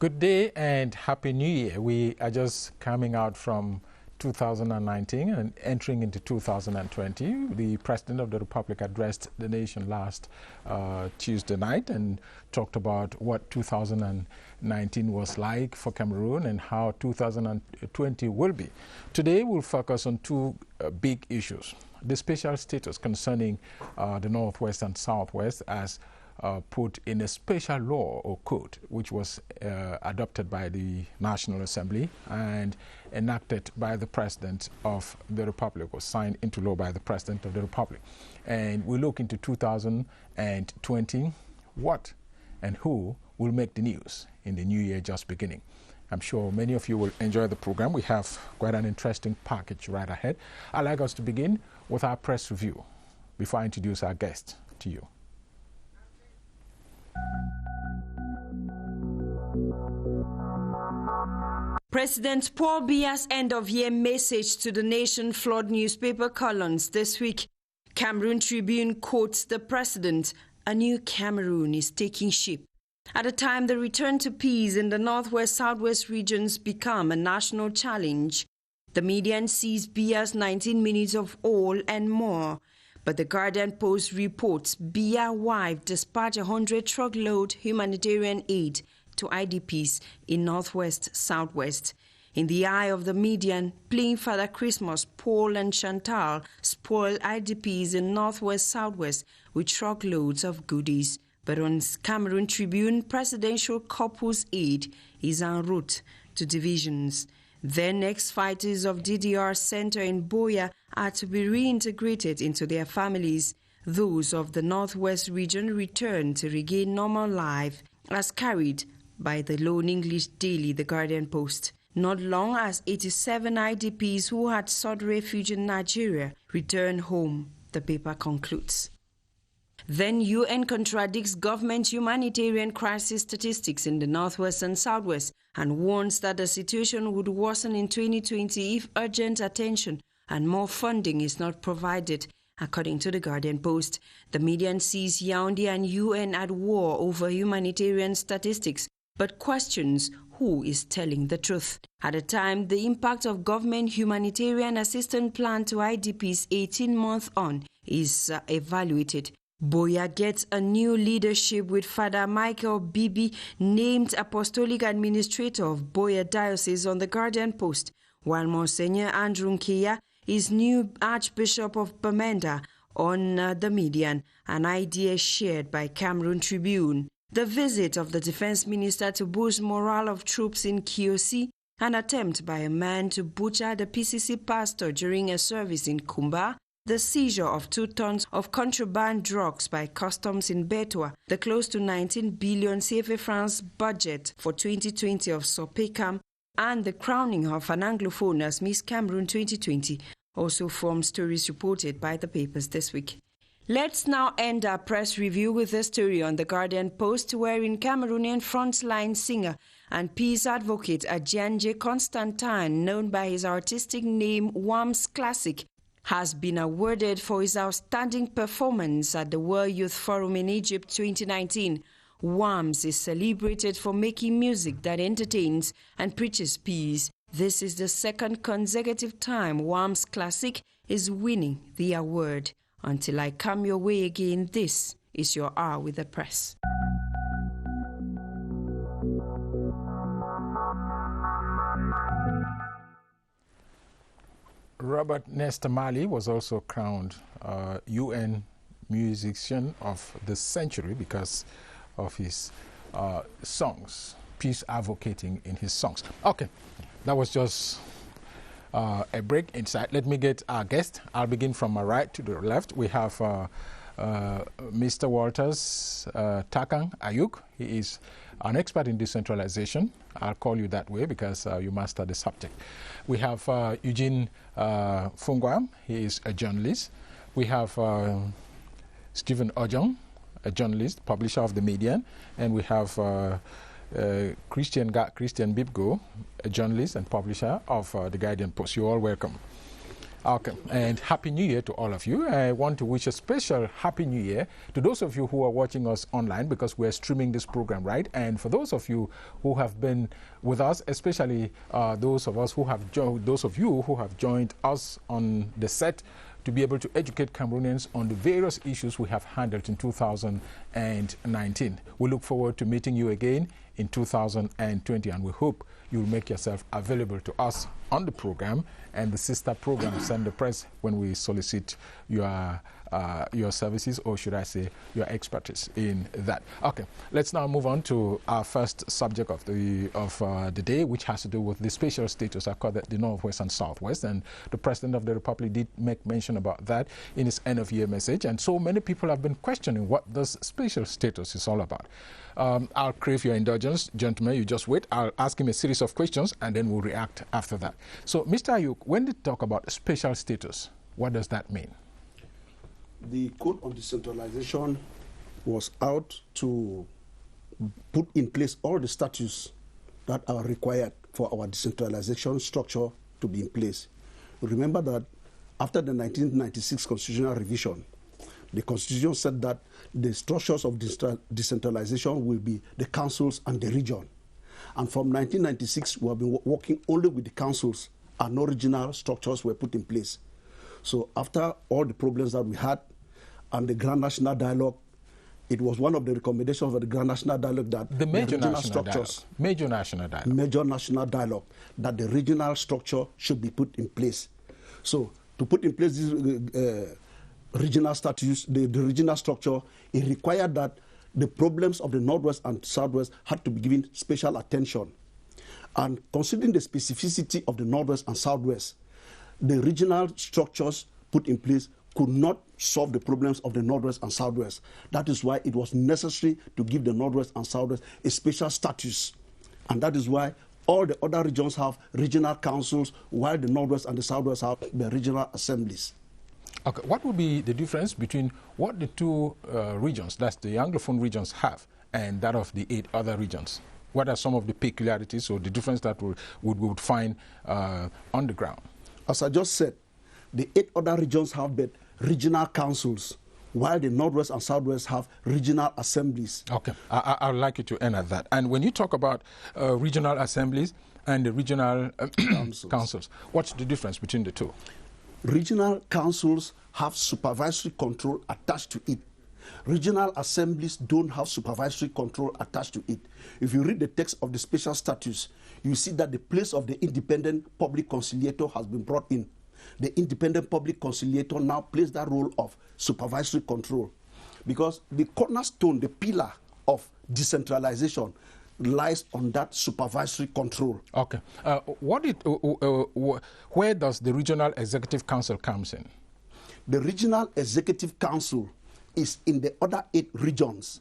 Good day and Happy New Year. We are just coming out from 2019 and entering into 2020. The President of the Republic addressed the nation last Tuesday night and talked about what 2019 was like for Cameroon and how 2020 will be. Today we'll focus on two big issues. The special status concerning the Northwest and Southwest as put in a special law or code which was adopted by the National Assembly and enacted by the President of the Republic, or signed into law by the President of the Republic. And we look into 2020, what and who will make the news in the new year just beginning. I'm sure many of you will enjoy the program. We have quite an interesting package right ahead. I'd like us to begin with our press review before I introduce our guest to you. President Paul Biya's end-of-year message to the nation floored newspaper columns this week. Cameroon Tribune quotes the president, "A new Cameroon is taking shape." At a time the return to peace in the Northwest-Southwest regions become a national challenge, the media sees Biya's 19 minutes of all and more. But the Guardian Post reports Biya wife dispatched 100 truckload humanitarian aid to IDPs in Northwest, Southwest. In the eye of the median, playing Father Christmas, Paul and Chantal spoil IDPs in Northwest, Southwest with truckloads of goodies. But on Cameroon Tribune, presidential couples aid is en route to divisions. Then ex-fighters of DDR center in Boya are to be reintegrated into their families. Those of the Northwest region return to regain normal life, as carried by the lone English daily The Guardian Post. Not long as 87 IDPs who had sought refuge in Nigeria return home, the paper concludes. Then UN contradicts government humanitarian crisis statistics in the Northwest and Southwest and warns that the situation would worsen in 2020 if urgent attention and more funding is not provided. According to the Guardian Post, the media sees Yaoundé and UN at war over humanitarian statistics, but questions who is telling the truth. At a time, the impact of government humanitarian assistance plan to IDPs 18 months on is evaluated. Boya gets a new leadership with Father Michael Bibi named Apostolic Administrator of Boya Diocese on the Guardian Post, while Monsignor Andrew Nkeya is new Archbishop of Bamenda on the median, an idea shared by Cameroon Tribune. The visit of the Defense Minister to boost morale of troops in Kiosi, an attempt by a man to butcher the PCC pastor during a service in Kumba, the seizure of 2 tons of contraband drugs by customs in Betua, the close to 19 billion CFA francs budget for 2020 of Sopecam, and the crowning of an Anglophone as Miss Cameroon 2020 also form stories reported by the papers this week. Let's now end our press review with a story on the Guardian Post wherein Cameroonian frontline singer and peace advocate Adjanje Constantine, known by his artistic name Wams Classic, has been awarded for his outstanding performance at the World Youth Forum in Egypt 2019. Wams is celebrated for making music that entertains and preaches peace. This is the second consecutive time Wams Classic is winning the award. Until I come your way again, this is your hour with the press. Robert Nesta Marley was also crowned UN Musician of the Century because of his songs, peace advocating in his songs. Okay, that was just a break inside. Let me get our guest. I'll begin from my right to the left. We have Mr. Walters Takang Ayuk. He is an expert in decentralization. I'll call you that way because you master the subject. We have Eugene Fungwam. He is a journalist. We have Stephen Ojong, a journalist, publisher of The Median. And we have Christian Bibgo, a journalist and publisher of The Guardian Post. You're all welcome. Okay, and Happy New Year to all of you. I want to wish a special Happy New Year to those of you who are watching us online, because we're streaming this program, right? And for those of you who have been with us, especially those of you who have joined us on the set to be able to educate Cameroonians on the various issues we have handled in 2019. We look forward to meeting you again in 2020, and we hope you'll make yourself available to us on the program and the sister program, Send the Press, when we solicit your services, or should I say your expertise in that. Okay, let's now move on to our first subject of the day, which has to do with the special status. I call that the Northwest and Southwest, and the President of the Republic did make mention about that in his end-of-year message, and so many people have been questioning what this special status is all about. I'll crave your indulgence, gentlemen. You just wait. I'll ask him a series of questions, and then we'll react after that. So, Mr. Ayuk, when they talk about special status, what does that mean? The Code on Decentralization was out to put in place all the statutes that are required for our decentralization structure to be in place. Remember that after the 1996 constitutional revision, the Constitution said that the structures of decentralization will be the councils and the region. And from 1996, we have been working only with the councils, and no regional structures were put in place. So after all the problems that we had and the Grand National Dialogue, it was one of the recommendations of the Grand National Dialogue that the major national structures, major national dialogue, that the regional structure should be put in place. So to put in place this regional statutes, the regional structure, it required that the problems of the Northwest and Southwest had to be given special attention. And considering the specificity of the Northwest and Southwest, the regional structures put in place could not solve the problems of the Northwest and Southwest. That is why it was necessary to give the Northwest and Southwest a special status. And that is why all the other regions have regional councils, while the Northwest and the Southwest have the regional assemblies. Okay, what would be the difference between what the two regions, that's the Anglophone regions, have and that of the 8 other regions? What are some of the peculiarities or the difference that we would find on the ground? As I just said, the 8 other regions have the regional councils, while the Northwest and Southwest have regional assemblies. Okay, I would like you to end at that. And when you talk about regional assemblies and the regional councils, what's the difference between the two? Regional councils have supervisory control attached to it. Regional assemblies don't have supervisory control attached to it. If you read the text of the special statutes, you see that the place of the independent public conciliator has been brought in. The independent public conciliator now plays that role of supervisory control, because the cornerstone, the pillar of decentralization lies on that supervisory control. Okay. Where does the Regional Executive Council comes in? The Regional Executive Council is in the other 8 regions,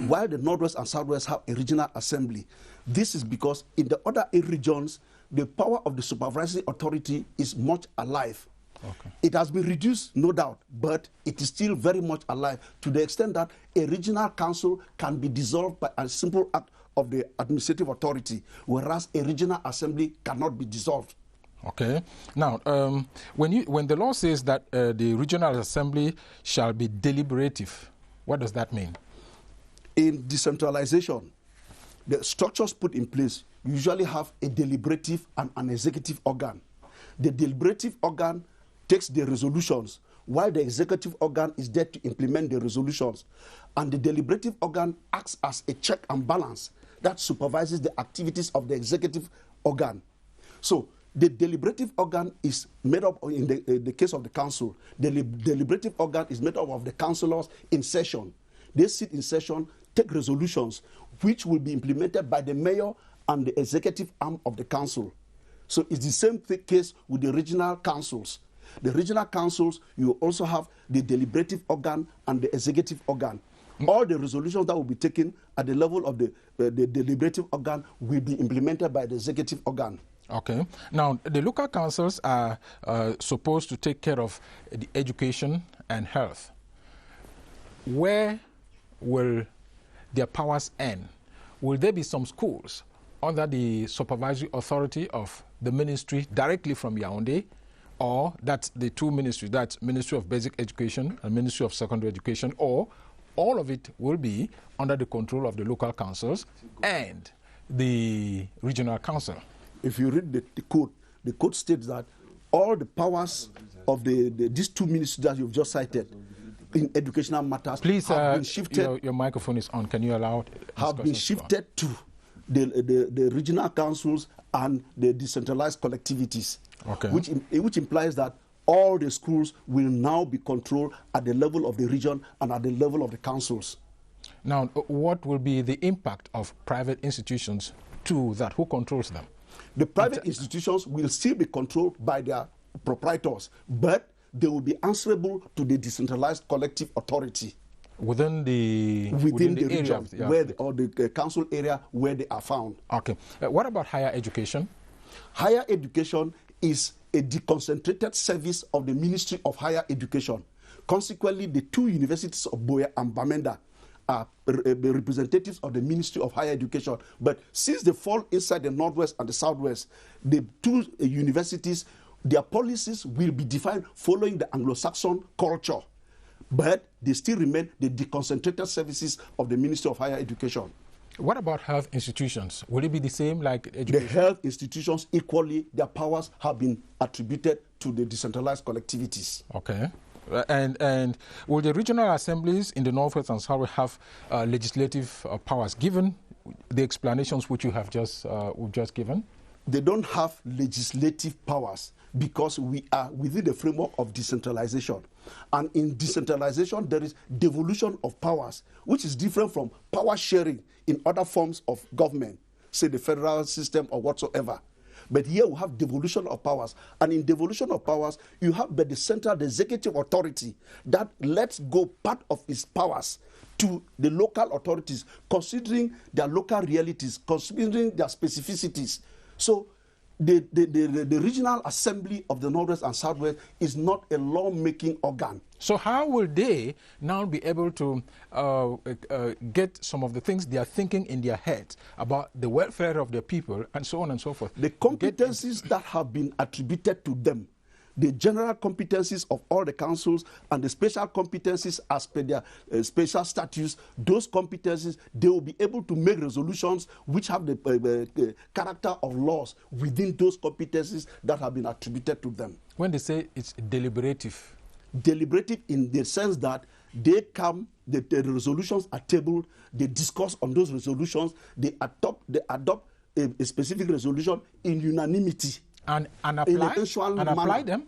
while the Northwest and Southwest have a regional assembly. This is because in the other 8 regions, the power of the supervisory authority is much alive. Okay. It has been reduced, no doubt, but it is still very much alive, to the extent that a regional council can be dissolved by a simple act of the administrative authority, whereas a regional assembly cannot be dissolved. Okay. Now, when the law says that the regional assembly shall be deliberative, what does that mean? In decentralization, the structures put in place usually have a deliberative and an executive organ. The deliberative organ takes the resolutions, while the executive organ is there to implement the resolutions. And the deliberative organ acts as a check and balance that supervises the activities of the executive organ. So the deliberative organ is made up, in the case of the council, the deliberative organ is made up of the councillors in session. They sit in session, take resolutions, which will be implemented by the mayor and the executive arm of the council. So it's the same case with the regional councils. the regional councils, you also have the deliberative organ and the executive organ. All the resolutions that will be taken at the level of the deliberative organ will be implemented by the executive organ. Okay. Now, the local councils are supposed to take care of the education and health. Where will their powers end? Will there be some schools under the supervisory authority of the ministry directly from Yaoundé, or that's the two ministries, that's Ministry of Basic Education and Ministry of Secondary Education, or all of it will be under the control of the local councils and the regional council? If you read the code states that all the powers of these two ministries that you've just cited in educational matters please, have been shifted. Your microphone is on. Can you allow? Have been shifted to the regional councils and the decentralized collectivities. Okay. Which implies that all the schools will now be controlled at the level of the region and at the level of the councils. Now, what will be the impact of private institutions to that? Who controls them? The private institutions will still be controlled by their proprietors, but they will be answerable to the decentralized collective authority within the region or the council area where they are found. Okay. What about higher education? Higher education is a deconcentrated service of the Ministry of Higher Education. Consequently, the two universities of Boya and Bamenda are representatives of the Ministry of Higher Education. But since they fall inside the Northwest and the Southwest, the two universities, their policies will be defined following the Anglo-Saxon culture. But they still remain the deconcentrated services of the Ministry of Higher Education. What about health institutions? Will it be the same like education? The health institutions, equally, their powers have been attributed to the decentralized collectivities. Okay. And will the regional assemblies in the Northwest and South have legislative powers, given the explanations which you have just given? They don't have legislative powers because we are within the framework of decentralization. And in decentralization, there is devolution of powers, which is different from power sharing in other forms of government, say the federal system or whatsoever. But here we have devolution of powers. And in devolution of powers, you have the central, the executive authority that lets go part of its powers to the local authorities, considering their local realities, considering their specificities. So the regional assembly of the Northwest and Southwest is not a law-making organ. So how will they now be able to get some of the things they are thinking in their heads about the welfare of their people and so on and so forth? The competencies that have been attributed to them, the general competencies of all the councils and the special competencies as per their special statutes, those competencies, they will be able to make resolutions which have the character of laws within those competencies that have been attributed to them. When they say it's deliberative? Deliberative in the sense that they come, the resolutions are tabled, they discuss on those resolutions, they adopt a specific resolution in unanimity. And apply them?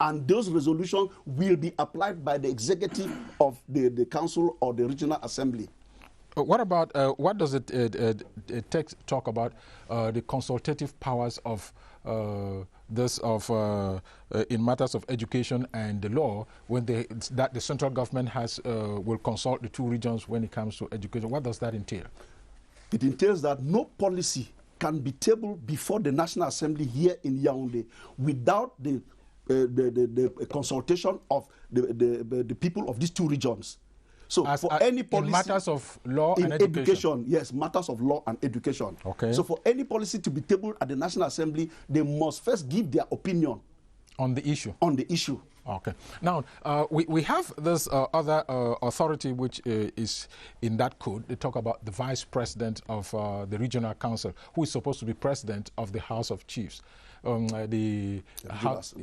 And those resolutions will be applied by the executive of the council or the regional assembly. What about, what does the text talk about the consultative powers of in matters of education and the law, when that the central government has will consult the two regions when it comes to education? What does that entail? It entails that no policy can be tabled before the National Assembly here in Yaoundé without the consultation of the people of these two regions. So for any policy in matters of law and education, yes, matters of law and education. Okay. So for any policy to be tabled at the National Assembly, they must first give their opinion on the issue. On the issue. Okay. Now, we have this other authority which is in that code. They talk about the vice president of the regional council, who is supposed to be president of the House of Chiefs. The House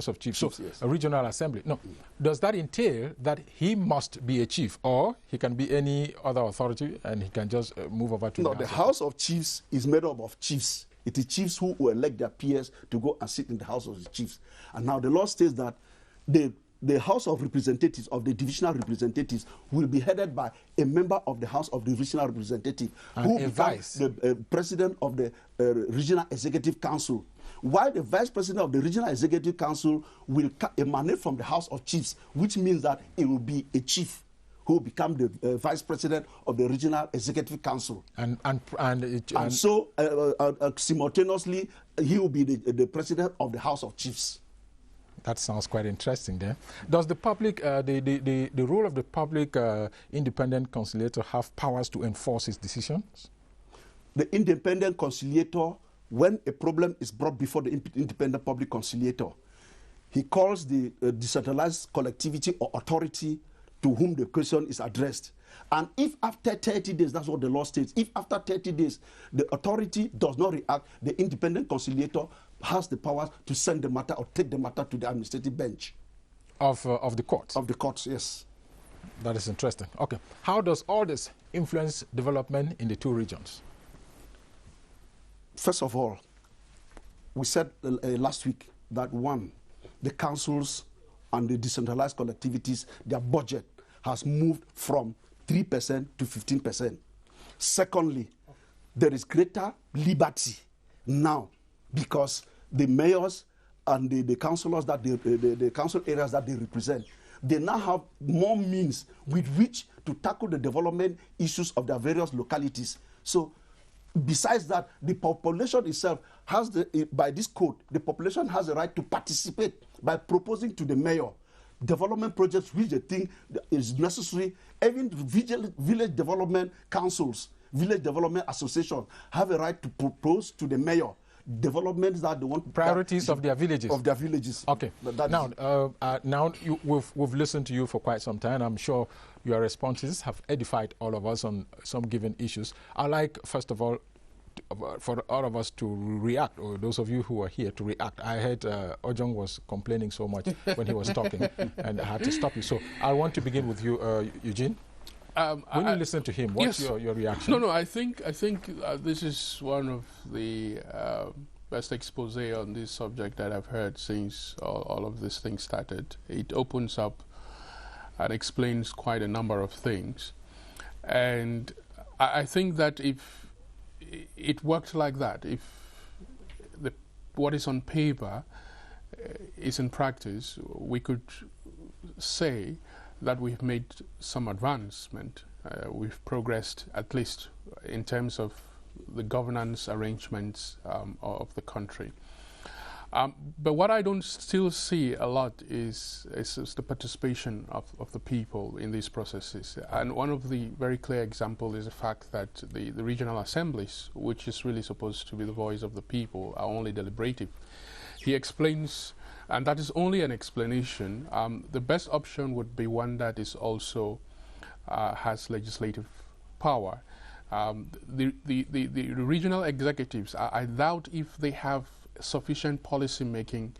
of Chiefs. So, yes. A regional assembly. No, does that entail that he must be a chief, or he can be any other authority and he can just move over to the House of Chiefs is made up of chiefs. It is chiefs who will elect their peers to go and sit in the House of the Chiefs. And now the law states that the House of Representatives, of the divisional representatives, will be headed by a member of the House of Divisional Representative, who becomes the president of the Regional Executive Council. while the vice president of the regional executive council will emanate from the House of Chiefs, which means that it will be a chief who will become the vice president of the regional executive council. And so simultaneously, he will be the president of the House of Chiefs. That sounds quite interesting there. Does the public, the role of the public independent conciliator have powers to enforce his decisions? The independent conciliator, when a problem is brought before the independent public conciliator, he calls the decentralized collectivity or authority to whom the question is addressed. And if after 30 days, that's what the law states, if after 30 days the authority does not react, the independent conciliator has the powers to send the matter or take the matter to the administrative bench. Of the court? Of the courts, yes. That is interesting. Okay. How does all this influence development in the two regions? First of all, we said last week that one, the councils and the decentralized collectivities, their budget has moved from 3% to 15%. Secondly, there is greater liberty now because the mayors and the councillors that the council areas that they represent, they now have more means with which to tackle the development issues of their various localities. So besides that, the population itself has by this code, the population has the right to participate by proposing to the mayor development projects which they think is necessary. Even village development councils, village development associations have a right to propose to the mayor developments that they want. Priorities of their villages. Of their villages. Okay. Now we've listened to you for quite some time. I'm sure your responses have edified all of us on some given issues. I'd like, first of all, for all of us to react, or those of you who are here to react. I heard Ojong was complaining so much when he was talking, and I had to stop you. So I want to begin with you, Eugene. When you listen to him, what's your reaction? No, I think this is one of the best expose on this subject that I've heard since all of this thing started. It opens up and explains quite a number of things, and I think that if it worked like that, if what is on paper is in practice, we could say that we've made some advancement. We've progressed, at least in terms of the governance arrangements of the country. But what I don't still see a lot is the participation of the people in these processes. And one of the very clear examples is the fact that the regional assemblies, which is really supposed to be the voice of the people, are only deliberative. He explains, and that is only an explanation, the best option would be one that is also has legislative power. The regional executives, I doubt if they have sufficient policy making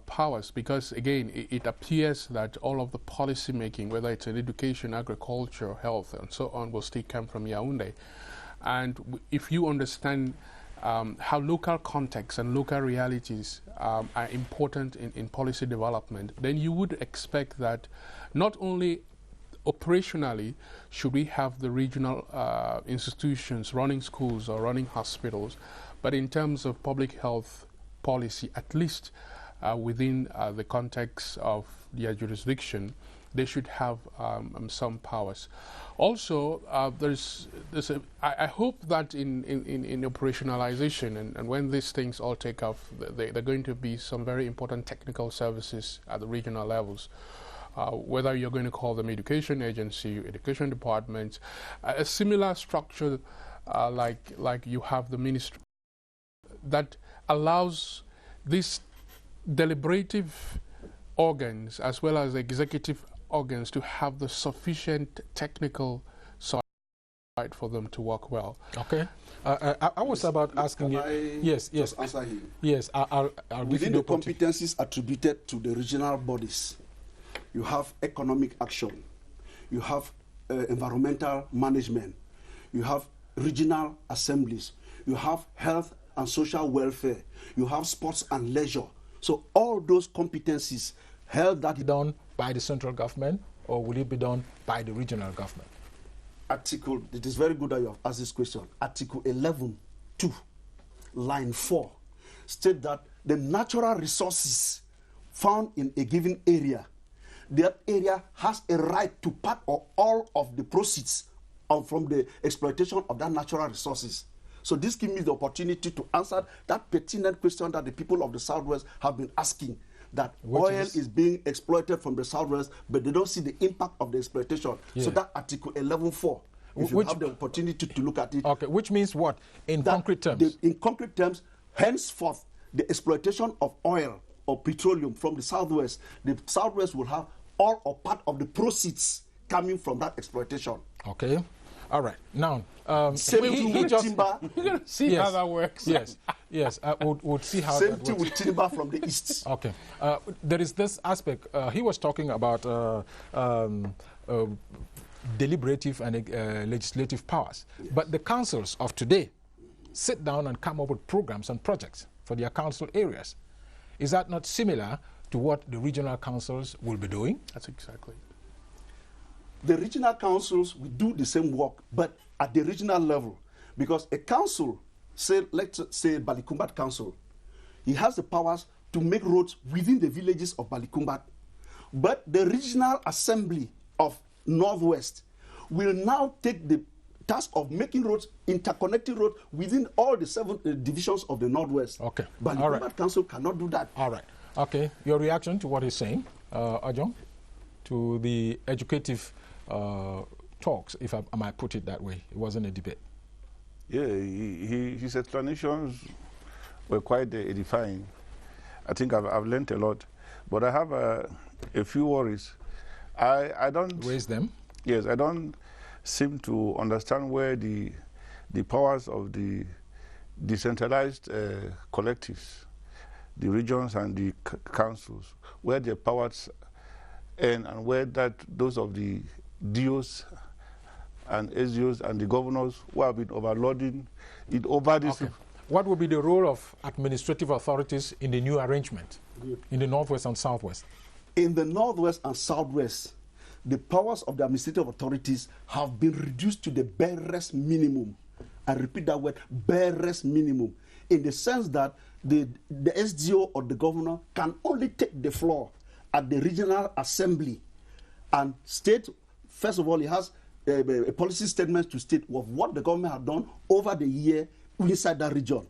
powers, because again it appears that all of the policy making, whether it's in education, agriculture, health and so on, will still come from Yaoundé. And if you understand how local context and local realities are important in policy development, then you would expect that not only operationally should we have the regional institutions running schools or running hospitals, but in terms of public health policy, at least within the context of their jurisdiction, they should have some powers. Also, I hope that in operationalization and when these things all take off, there are going to be some very important technical services at the regional levels. Whether you're going to call them education agency, education departments, a similar structure like you have the ministry, that allows these deliberative organs as well as executive organs to have the sufficient technical side for them to work well. Okay. I was about asking you. Yes. Answer him. Yes. I'll within the competencies attributed to the regional bodies, you have economic action, you have environmental management, you have regional assemblies, you have health and social welfare, you have sports and leisure. So all those competencies held that done by the central government, or will it be done by the regional government? It is very good that you have asked this question. Article 11.2, line 4 state that the natural resources found in a given area, that area has a right to part or all of the proceeds from the exploitation of that natural resources. So this gives me the opportunity to answer that pertinent question that the people of the Southwest have been asking, that oil is being exploited from the Southwest, but they don't see the impact of the exploitation. Yeah. So that Article 11.4, if you have the opportunity to look at it. Okay, which means what in concrete terms? In concrete terms, henceforth, the exploitation of oil or petroleum from the Southwest will have all or part of the proceeds coming from that exploitation. Okay. All right. Now, timber. We're going to see how that works. Yes. Yes. We'll see how that works. Same thing with timber from the east. Okay. There is this aspect. He was talking about deliberative and legislative powers. Yes. But the councils of today sit down and come up with programs and projects for their council areas. Is that not similar to what the regional councils will be doing? That's exactly. The regional councils will do the same work, but at the regional level. Because a council, let's say Balikumbat Council, he has the powers to make roads within the villages of Balikumbat. But the regional assembly of Northwest will now take the task of making roads, interconnecting roads within all the 7 divisions of the Northwest. Okay. Balikumbat Council cannot do that. All right. Okay. Your reaction to what he's saying, Ajong, to the educative talks, if I might put it that way. It wasn't a debate. Yeah, his explanations were quite edifying. I think I've learned a lot, but I have a few worries. I don't raise them. Yes, I don't seem to understand where the powers of the decentralized collectives, the regions and the councils, where their powers end and where those of the DOs and SDOs and the governors who have been overloading it over this. Okay. What will be the role of administrative authorities in the new arrangement in the Northwest and Southwest? In the Northwest and Southwest, the powers of the administrative authorities have been reduced to the barest minimum. I repeat that word, barest minimum, in the sense that the SDO or the governor can only take the floor at the regional assembly and state. First of all, he has a policy statement to state of what the government has done over the year inside that region.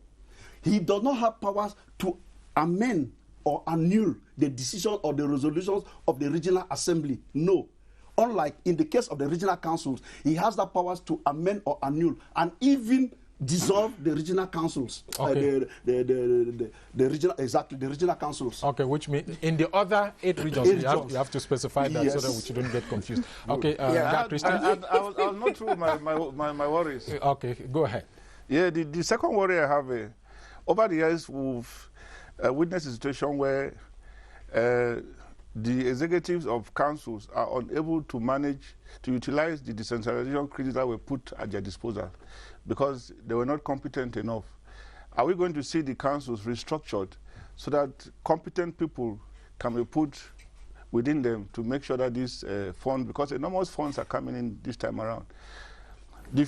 He does not have powers to amend or annul the decision or the resolutions of the regional assembly. No. Unlike in the case of the regional councils, he has the powers to amend or annul and even dissolve the regional councils. Okay. The regional councils. Okay, which means in the other 8 regions, you have to specify that, yes, so that we shouldn't get confused. Okay, Christian? I'll not through my worries. Okay, go ahead. Yeah, the second worry I have, over the years, we've witnessed a situation where the executives of councils are unable to manage, to utilize the decentralization credits that were put at their disposal because they were not competent enough. Are we going to see the councils restructured so that competent people can be put within them to make sure that this fund, because enormous funds are coming in this time around. The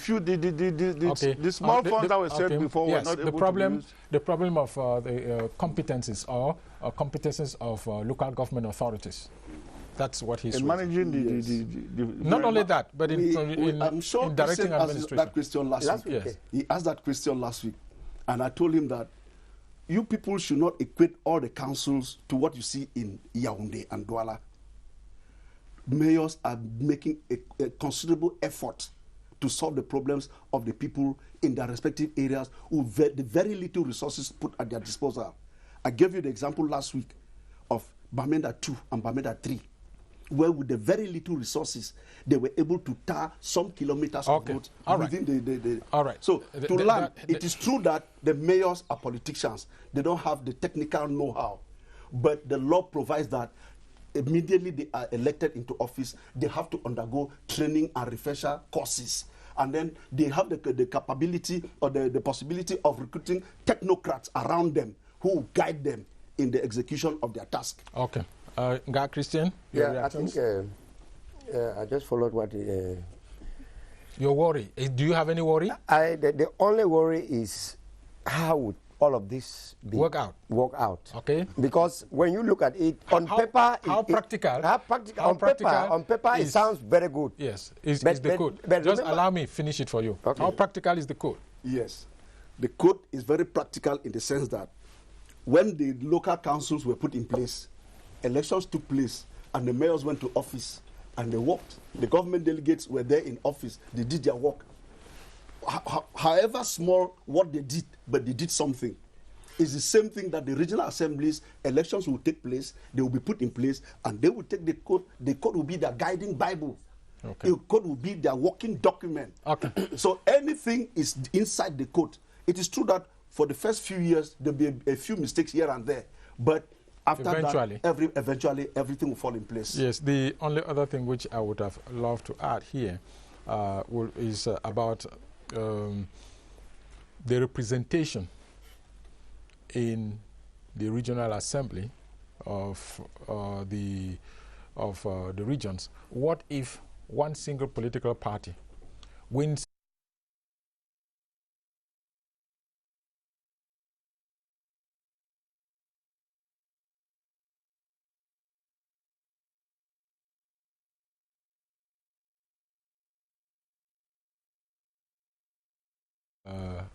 small funds that were said before were not able to be used. The problem of the competencies or competencies of local government authorities. That's what he's managing not only that, but in directing administration. That question last week. Yes. He asked that question last week, and I told him that you people should not equate all the councils to what you see in Yaoundé and Douala. Mayors are making a considerable effort to solve the problems of the people in their respective areas with the very little resources put at their disposal. I gave you the example last week of Bamenda 2 and Bamenda 3, where with the very little resources, they were able to tar some kilometers of roads within the... All right. So, it is true that the mayors are politicians. They don't have the technical know-how. But the law provides that immediately they are elected into office, they have to undergo training and refresher courses. And then they have the capability or the possibility of recruiting technocrats around them who will guide them in the execution of their task. Okay. Christian? Yeah, I think I just followed what... Your worry. Do you have any worry? The only worry is how would all of this work out. Okay. Because when you look at it on paper, on paper it sounds very good. Yes, is the code. Just allow me finish it for you. Okay. How practical is the code? Yes, the code is very practical in the sense that when the local councils were put in place, elections took place, and the mayors went to office and they worked. The government delegates were there in office. They did their work. However small what they did, but they did something. It's the same thing that the regional assemblies, elections will take place, they will be put in place, and they will take the code. The code will be their guiding Bible. Okay. The code will be their working document. Okay. So anything is inside the code. It is true that for the first few years, there'll be a few mistakes here and there, but after eventually everything will fall in place. Yes, the only other thing which I would have loved to add here is about the representation in the regional assembly of the regions. What if one single political party wins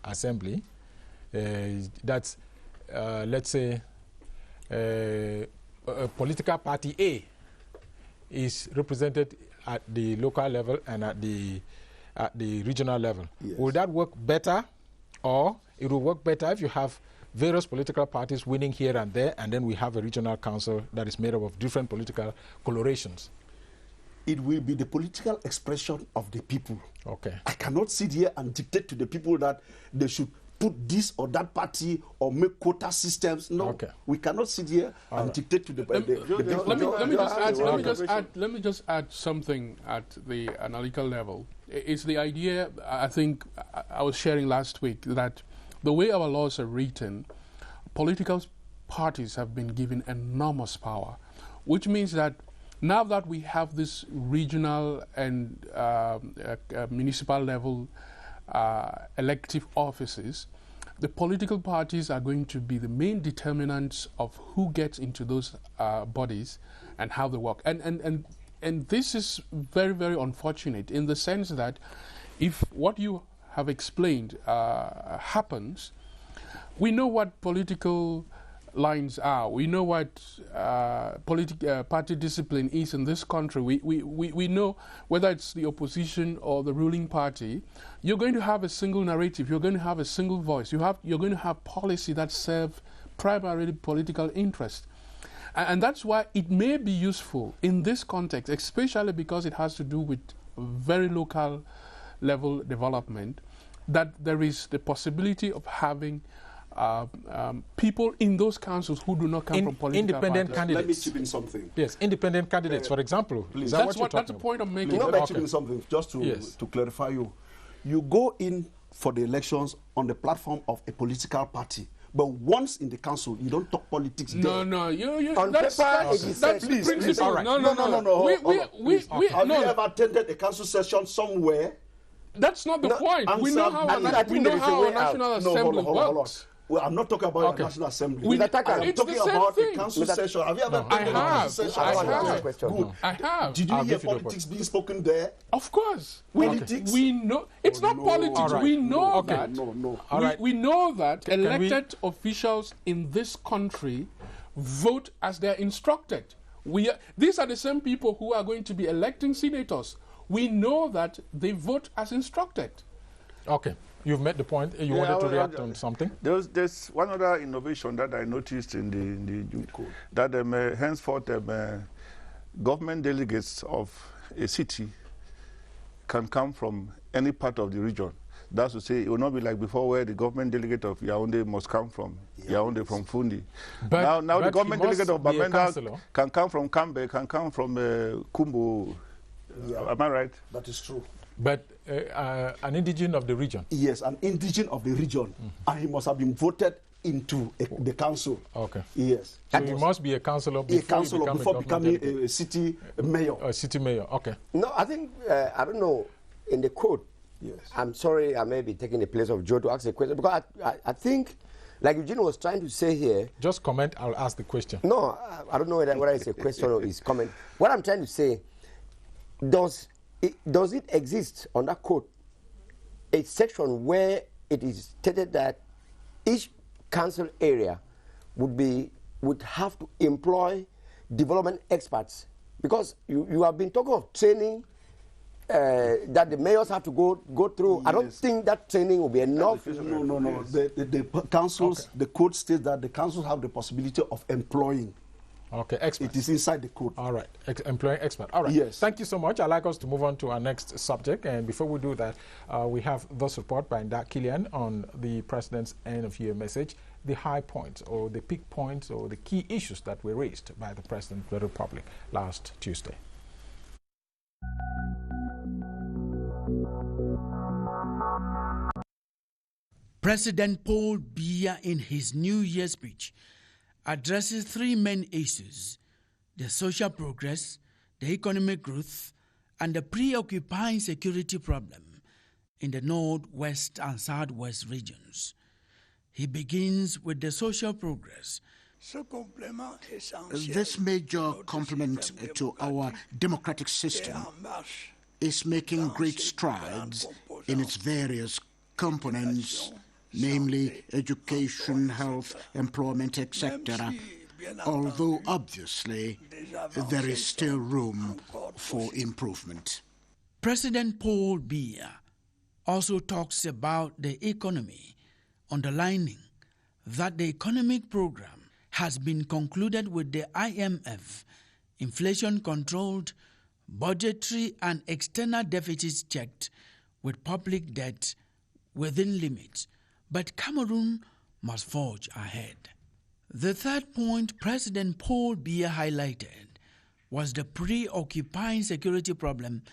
assembly? That's let's say a political party A is represented at the local level and at the regional level. Yes. Will that work better, or it will work better if you have various political parties winning here and there, and then we have a regional council that is made up of different political colorations? It will be the political expression of the people. Okay. I cannot sit here and dictate to the people that they should put this or that party or make quota systems. No, okay. We cannot sit here and dictate to the people. Let me just add something at the analytical level. It's the idea, I think I was sharing last week, that the way our laws are written, political parties have been given enormous power, which means that now that we have this regional and municipal level elective offices, the political parties are going to be the main determinants of who gets into those bodies and how they work. And this is very, very unfortunate in the sense that if what you have explained happens, we know what political lines are. We know what party discipline is in this country. We know whether it's the opposition or the ruling party, you're going to have a single narrative. You're going to have a single voice. You're going to have policy that serve primarily political interest. And that's why it may be useful in this context, especially because it has to do with very local level development, that there is the possibility of having people in those councils who do not come from political independent parties. candidates. Let me chip in something. Yes, independent candidates, for example. Please. That's the point I'm making. Let me chip in something, just to clarify you. You go in for the elections on the platform of a political party. But once in the council, you don't talk politics. No, that's the principle. Right. No. Have you ever attended a council session somewhere? That's not the point. We know how our National Assembly works. Well, I'm not talking about a National Assembly. I'm talking about a council session. Have you ever attended a council session? I have. Did you hear politics being spoken there? Of course. Politics? We know. It's not politics. We know that. We know that elected officials in this country vote as they're instructed. These are the same people who are going to be electing senators. We know that they vote as instructed. Okay. You've made the point. You wanted to react on something? There's one other innovation that I noticed in the code, that henceforth government delegates of a city can come from any part of the region. That's to say, it will not be like before where the government delegate of Yaoundé must come from Yaoundé, from Fundi. But now the government delegate of Bamenda can come from Kambe, can come from Kumbo. Yeah. Am I right? That is true. But an indigene of the region? Yes, an indigene of the region. And he must have been voted into the council. Okay. Yes. So he must be a councillor before becoming a city mayor. A city mayor, okay. No, I think, I don't know, in the code, yes. I'm sorry, I may be taking the place of Joe to ask a question, because I think Like Eugene was trying to say here. Just comment, I'll ask the question. No, I don't know whether it's a question or it's comment. What I'm trying to say, does it exist on that code a section where it is stated that each council area would have to employ development experts? Because you have been talking of training that the mayors have to go through. Yes. I don't think that training will be enough. No. The councils, okay. The code states that the councils have the possibility of employing. Okay, experts. It is inside the code. All right, employing expert. All right. Yes. Thank you so much. I'd like us to move on to our next subject. And before we do that, we have this report by Ndak Kilian on the President's end-of-year message, the high points or the peak points or the key issues that were raised by the President of the Republic last Tuesday. President Paul Biya, in his New Year speech, addresses three main issues: the social progress, the economic growth, and the preoccupying security problem in the northwest and southwest regions. He begins with the social progress. This major complement to our democratic system is making great strides in its various components, namely education, health, employment, etc., although obviously there is still room for improvement. President Paul Biya also talks about the economy, underlining that the economic program has been concluded with the IMF, inflation controlled, budgetary and external deficits checked, with public debt within limits. But Cameroon must forge ahead. The third point President Paul Biya highlighted was the preoccupying security problem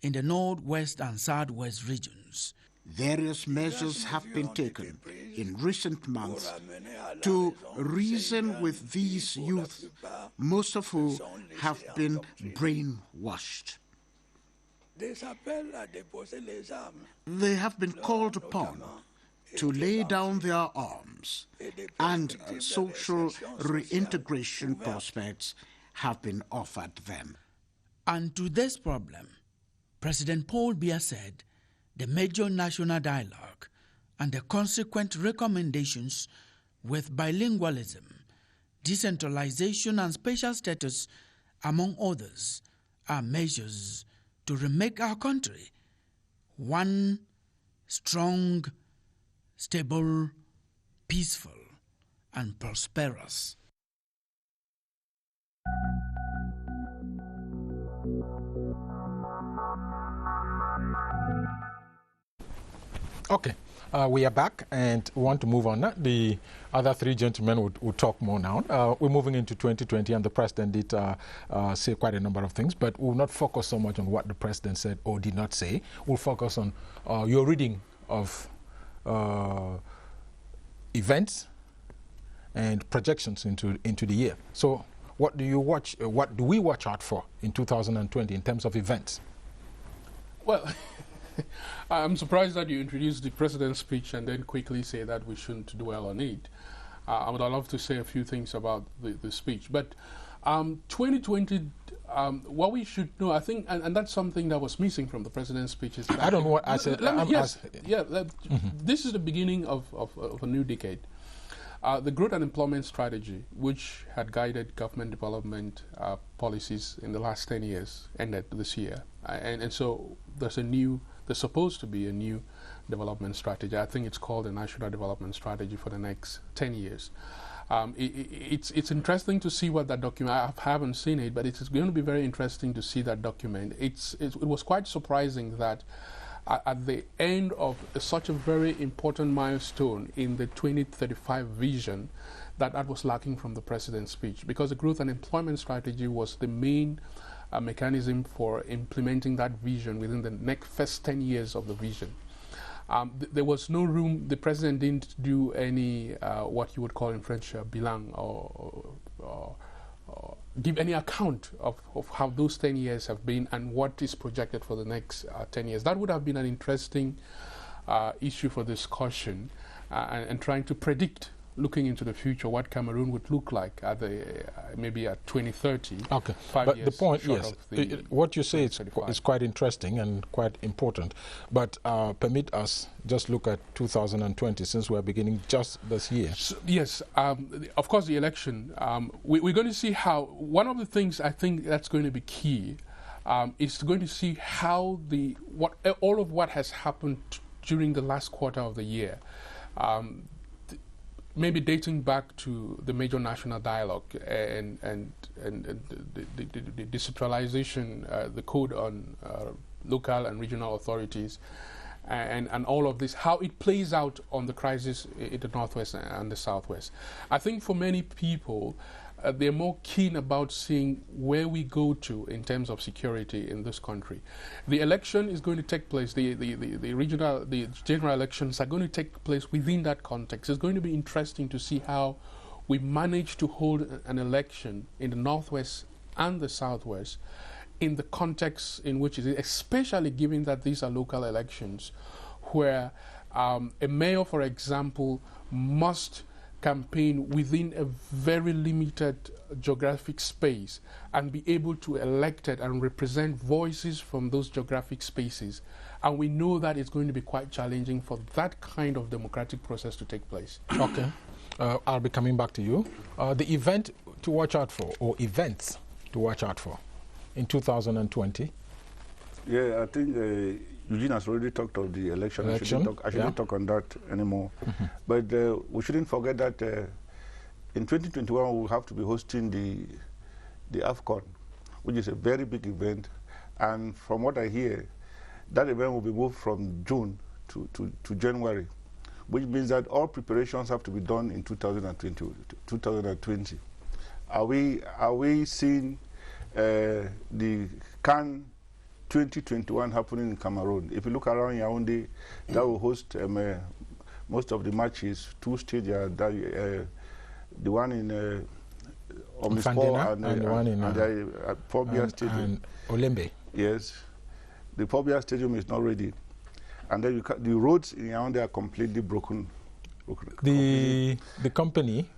in the northwest and southwest regions. Various measures have been taken in recent months to reason with these youth, most of whom have been brainwashed. They have been called upon to lay down their arms, and social reintegration prospects have been offered them. And to this problem, President Paul Biya said the major national dialogue and the consequent recommendations with bilingualism, decentralization and special status, among others, are measures to remake our country one strong, stable, peaceful, and prosperous. Okay, we are back and we want to move on. The other three gentlemen would talk more now. We're moving into 2020 and the President did say quite a number of things, but we'll not focus so much on what the President said or did not say. We'll focus on your reading of events and projections into the year. So what do you watch, what do we watch out for in 2020 in terms of events? Well, I'm surprised that you introduced the President's speech and then quickly say that we shouldn't dwell on it. I would love to say a few things about the speech. But 2020, what we should know, I think, and that's something that was missing from the President's speech. Is I don't know what I said. This is the beginning of a new decade. The growth and employment strategy, which had guided government development policies in the last 10 years, ended this year. And so there's supposed to be a new development strategy. I think it's called the National Development Strategy for the next 10 years. It's interesting to see what that document, I haven't seen it, but it's going to be very interesting to see that document. It was quite surprising that at the end of such a very important milestone in the 2035 vision, that was lacking from the President's speech, because the growth and employment strategy was the main mechanism for implementing that vision within the first 10 years of the vision. There was no room, the President didn't do any, what you would call in French, bilan, or give any account of how those 10 years have been and what is projected for the next 10 years. That would have been an interesting issue for discussion and trying to predict looking into the future, what Cameroon would look like at maybe at 2030. Okay, 5 but years the point, short yes, of the what you say is quite interesting and quite important. But permit us just look at 2020, since we're beginning just this year. So, yes, of course, the election. We're going to see how. One of the things I think that's going to be key is going to see how all of what has happened during the last quarter of the year. Maybe dating back to the major national dialogue and the decentralization, the code on local and regional authorities, and all of this, how it plays out on the crisis in the Northwest and the Southwest. I think for many people, they're more keen about seeing where we go to in terms of security in this country. The election is going to take place, the general elections are going to take place within that context. It's going to be interesting to see how we manage to hold an election in the Northwest and the Southwest in the context in which it is, especially given that these are local elections, where a mayor, for example, must campaign within a very limited geographic space and be able to elect it and represent voices from those geographic spaces. And we know that it's going to be quite challenging for that kind of democratic process to take place. Okay. I'll be coming back to you. The event to watch out for, or events to watch out for in 2020? Yeah, I think Eugene has already talked of the election. I shouldn't talk on that anymore. Mm-hmm. But we shouldn't forget that in 2021 we'll have to be hosting the AFCON, which is a very big event. And from what I hear, that event will be moved from June to January, which means that all preparations have to be done in 2020. Are we seeing the CAN 2021 happening in Cameroon? If you look around Yaoundé, that will host most of the matches, 2 stadiums, the one in Omnisport and the one in Pobia Stadium. And Olembe. Yes. The Pobia Stadium is not ready. And then the roads in Yaoundé are completely broken. The company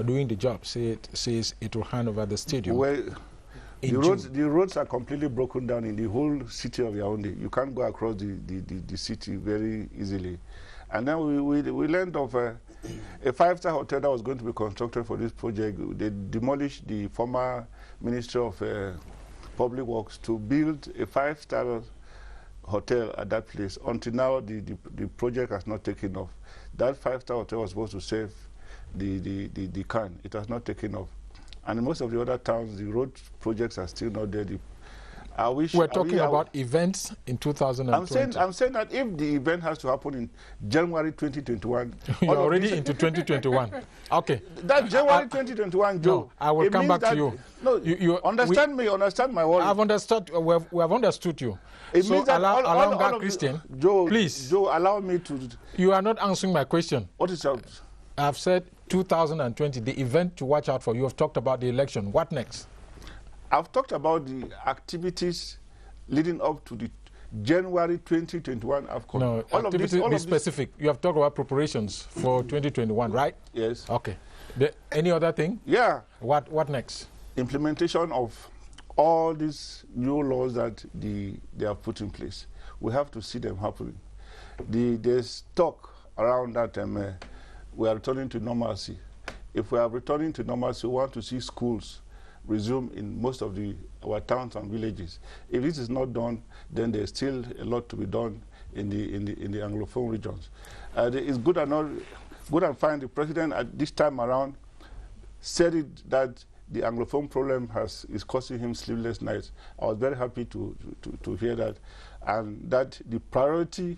doing the job says it will hand over the stadium. Well, the roads are completely broken down in the whole city of Yaoundé. You can't go across the city very easily. And then we learned of a 5-star hotel that was going to be constructed for this project. They demolished the former Ministry of Public Works to build a 5-star hotel at that place. Until now, the project has not taken off. That 5-star hotel was supposed to save the CAN. It has not taken off. And in most of the other towns, the road projects are still not there. We're talking about events in 2020. I'm saying that if the event has to happen in January 2021... You're already into 2021. Okay. That January 2021, Joe... No, I will come back to you. No, you understand me, understand my worry. I've understood. We have understood you. It means that allow Christian, Joe, please. Joe, allow me to... You are not answering my question. What is that? I've said 2020, the event to watch out for. You have talked about the election. What next? I've talked about the activities leading up to the January 2021 AFCON. No, be specific. You have talked about preparations for 2021, right? Yes. Okay. Any other thing? Yeah. What next? Implementation of all these new laws that they have put in place. We have to see them happening. There's talk around that we are returning to normalcy. If we are returning to normalcy, we want to see schools resume in most of our towns and villages. If this is not done, then there's still a lot to be done in the Anglophone regions. It's good and fine. The president at this time around said that the Anglophone problem is causing him sleepless nights. I was very happy to hear that, and that the priority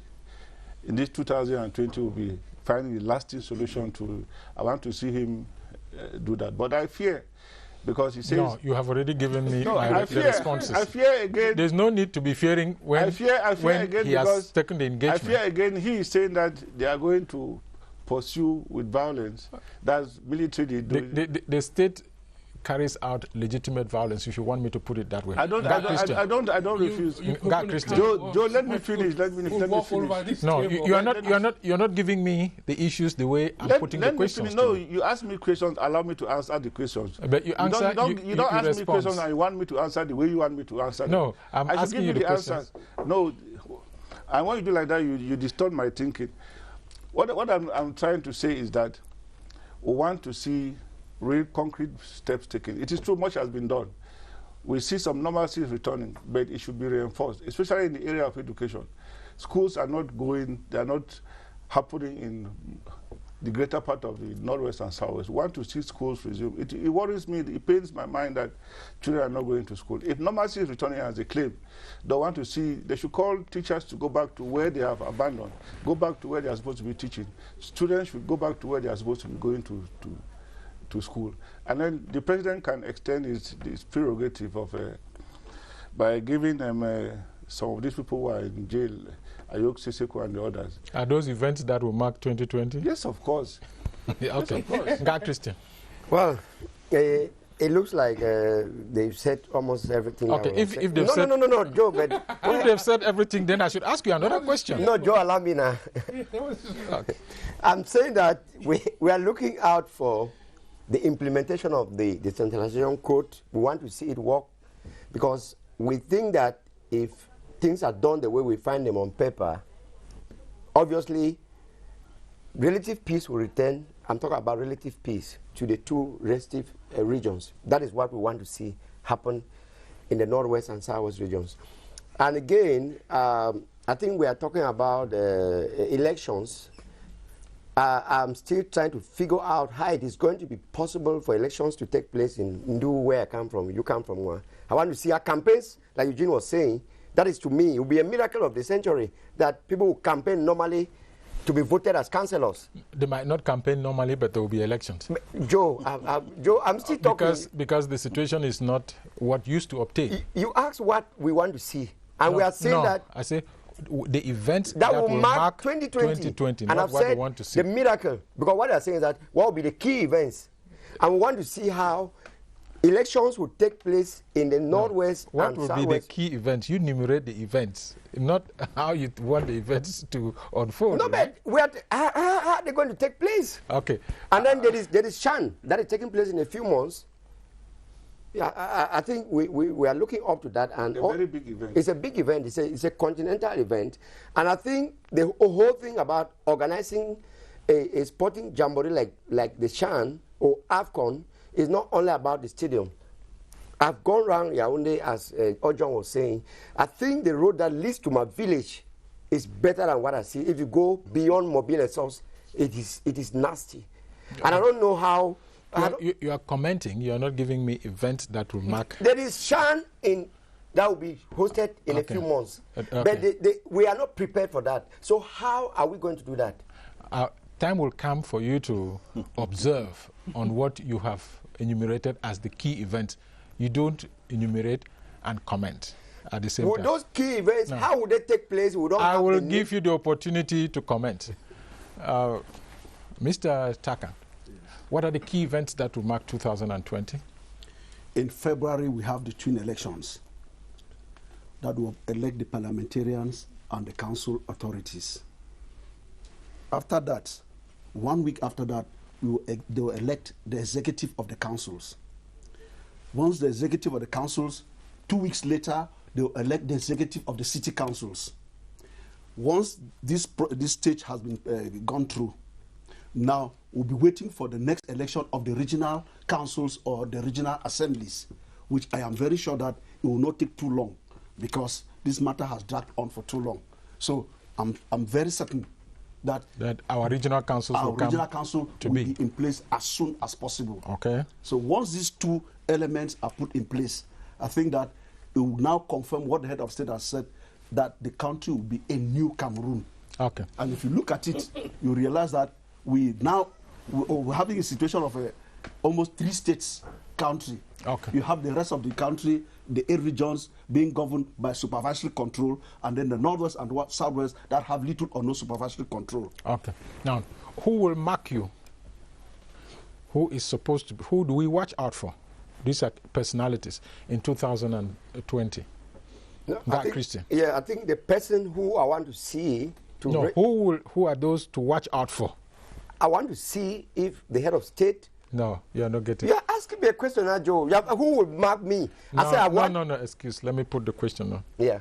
in this 2020 will be finding a lasting solution to. I want to see him do that, but I fear. Because he says... No, you have already given me the responses. I fear again... There's no need to be fearing when, I fear again he has taken the engagement. I fear again he is saying that they are going to pursue with violence. That's military. The state carries out legitimate violence, if you want me to put it that way. I don't refuse. Joe, let me finish. Let me finish. No, you're not giving me the issues the way I'm putting the questions. No, you ask me questions, allow me to answer the questions. But you answer. You don't ask me questions and you want me to answer the way you want me to answer. No, I'm asking you the answers. No, and when you do like that, you distort my thinking. What I'm trying to say is that we want to see real concrete steps taken. It is true much has been done. We see some normalcy returning, but it should be reinforced, especially in the area of education. Schools are not happening in the greater part of the Northwest and Southwest. We want to see schools resume. It worries me, it pains my mind that children are not going to school. If normalcy is returning as they claim, they should call teachers to go back to where they have abandoned, go back to where they are supposed to be teaching. Students should go back to where they are supposed to be going to school. And then the president can extend his prerogative of by giving them some of these people who are in jail, Ayok Siseko and the others. Are those events that will mark 2020? Yes, of course. Okay. God, Christian. Well, it looks like they've said almost everything. Okay, if they've said... No, Joe, but... if they've said everything, then I should ask you another question. No, Joe, allow me now. Okay. I'm saying that we are looking out for the implementation of the decentralization code. We want to see it work because we think that if things are done the way we find them on paper, obviously relative peace will return. I'm talking about relative peace to the two respective regions. That is what we want to see happen in the Northwest and Southwest regions. And again, I think we are talking about elections. I'm still trying to figure out how it is going to be possible for elections to take place in Ndu, where I come from, you come from where. I want to see our campaigns, like Eugene was saying. That is, to me, it will be a miracle of the century that people will campaign normally to be voted as councillors. They might not campaign normally, but there will be elections. Joe, I'm still talking. Because the situation is not what used to obtain. You asked what we want to see, and we are saying that... I say the events that will mark 2020, and I've what said we want to see. The miracle, because what they are saying is that what will be the key events, and we want to see how elections will take place in the Northwest and Southwest. What will be the key events? You enumerate the events, not how you want the events to unfold. No, right? but how are they going to take place? Okay. And then there is Shan that is taking place in a few months. Yeah, I think we are looking up to that, and a very big event. It's a big event. It's a continental event, and I think the whole thing about organizing a sporting jamboree like the Shan or AFCON is not only about the stadium. I've gone around Yaoundé, as Ojon was saying. I think the road that leads to my village is better than what I see. If you go beyond Mobile and Source, it is nasty, and I don't know how. You are commenting. You are not giving me events that will mark. There is Shan that will be hosted in a few months. But we are not prepared for that. So how are we going to do that? Time will come for you to observe on what you have enumerated as the key events. You don't enumerate and comment at the same time. Those key events, how would they take place? I will give you the opportunity to comment. Mr. Taka. What are the key events that will mark 2020? In February, we have the twin elections that will elect the parliamentarians and the council authorities. After that, 1 week after that, they will elect the executive of the councils. Once the executive of the councils, 2 weeks later, they will elect the executive of the city councils. Once this stage has been gone through, now we'll be waiting for the next election of the regional councils or the regional assemblies, which I am very sure that it will not take too long because this matter has dragged on for too long. So I'm very certain that our regional councils will be in place as soon as possible. Okay. So once these two elements are put in place, I think that it will now confirm what the head of state has said, that the country will be a new Cameroon. Okay. And if you look at it, you realize that we're having a situation of almost 3 states country. Okay. You have the rest of the country, the 8 regions being governed by supervisory control, and then the Northwest and Southwest that have little or no supervisory control. Okay. Now, who will mark you? Who do we watch out for? These are personalities in 2020. No, Christian. Yeah, I think the person who I want to see to... No, who are those to watch out for? I want to see if the head of state... No, you're not getting... You're asking me a question now, Joe. Who will mark me? No, no, excuse. Let me put the question on. Yeah.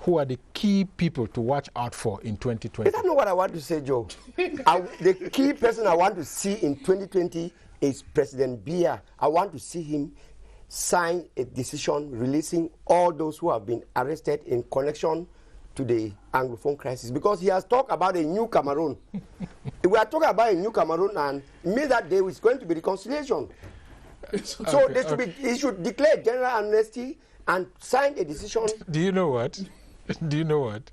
Who are the key people to watch out for in 2020? Is that not what I want to say, Joe? The key person I want to see in 2020 is President Biya. I want to see him sign a decision releasing all those who have been arrested in connection to the Anglophone crisis, because he has talked about a new Cameroon. We are talking about a new Cameroon, and it means that there is going to be reconciliation. So he should declare general amnesty and sign a decision. Do you know what? Do you know what?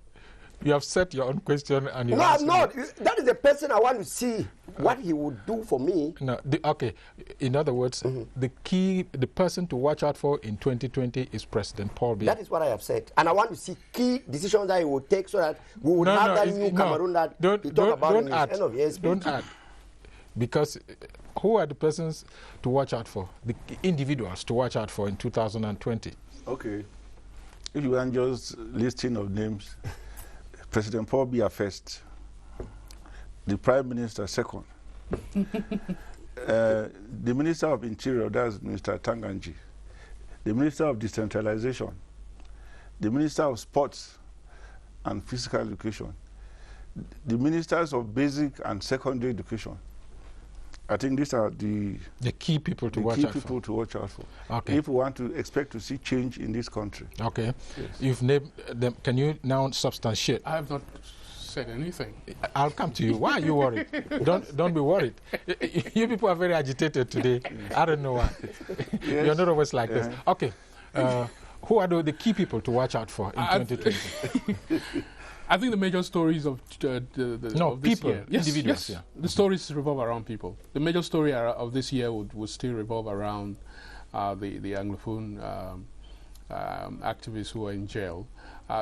You have set your own question and you... No, I'm not. That is the person I want to see what he would do for me. No, okay. In other words, the person to watch out for in 2020 is President Paul Biya. That is what I have said. And I want to see key decisions that he would take so that we would have that new Cameroon that he talked about in his end of year speech. Don't add. Because who are the persons to watch out for? The individuals to watch out for in 2020? Okay. If you want just listing of names, President Paul Biya first, the Prime Minister second, the Minister of Interior, that's Mr. Tanganji, the Minister of Decentralization, the Minister of Sports and Physical Education, the Ministers of Basic and Secondary Education. I think these are the key people to watch out for. Okay. If we want to expect to see change in this country. Okay. Yes. You've named them. Can you now substantiate? I have not said anything. I'll come to you. Why are you worried? Don't be worried. You people are very agitated today. I don't know why. Yes. You're not always like this. Okay. Who are the key people to watch out for in 2020? I think the major stories of of this people, year, individuals. Yes. The stories revolve around people. The major story of this year would still revolve around the Anglophone activists who are in jail.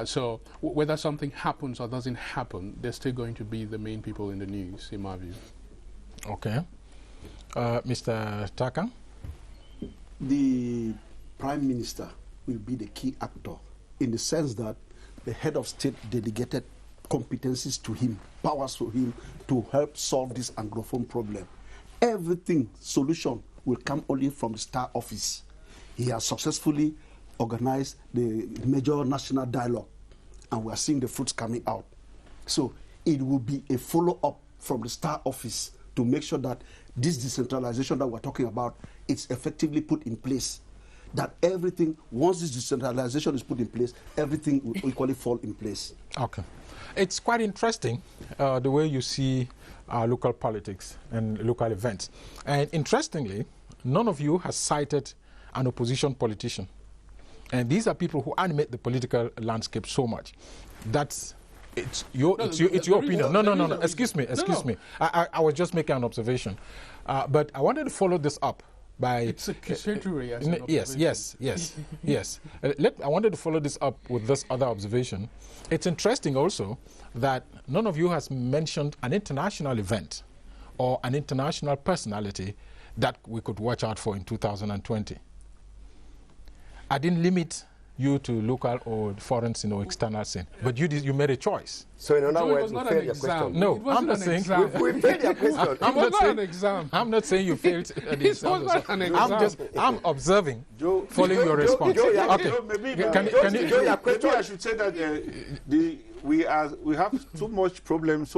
So whether something happens or doesn't happen, they're still going to be the main people in the news, in my view. Okay. Mr. Taka? The Prime Minister will be the key actor in the sense that the head of state delegated competencies to him, powers to him to help solve this Anglophone problem. Everything, solution, will come only from the Star Office. He has successfully organized the major national dialogue, and we are seeing the fruits coming out. So it will be a follow-up from the Star Office to make sure that this decentralization that we're talking about is effectively put in place. That everything, once this decentralization is put in place, everything will equally fall in place. Okay. It's quite interesting the way you see local politics and local events. And interestingly, none of you has cited an opposition politician. And these are people who animate the political landscape so much. It's your opinion. No. Excuse me. I was just making an observation. But I wanted to follow this up. It's a century. Yes. I wanted to follow this up with this other observation. It's interesting also that none of you has mentioned an international event or an international personality that we could watch out for in 2020. I didn't limit you to local or foreign scene or external scene, but you made a choice. So in other words, we failed your question. No, I'm not saying we failed your question. It was not an exam. I'm not saying you failed. It was not an exam. I'm observing, following your response. Maybe I should say that we have so